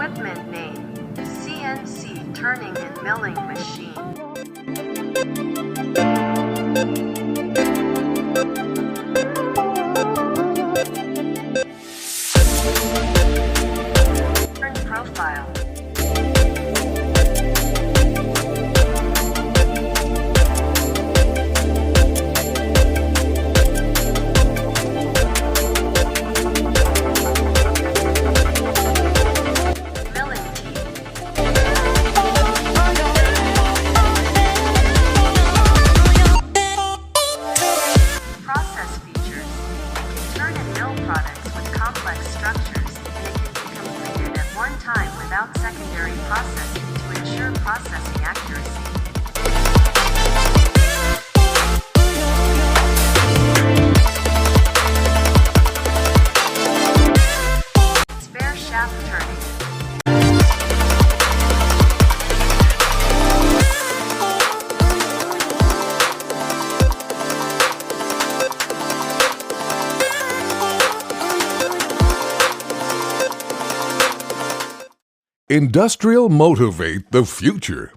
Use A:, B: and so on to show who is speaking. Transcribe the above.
A: Equipment name: CNC turning and milling machine. Turn profile. Time without secondary processing to ensure processing accuracy. Spare shaft turning.
B: Industrial Motivate the Future.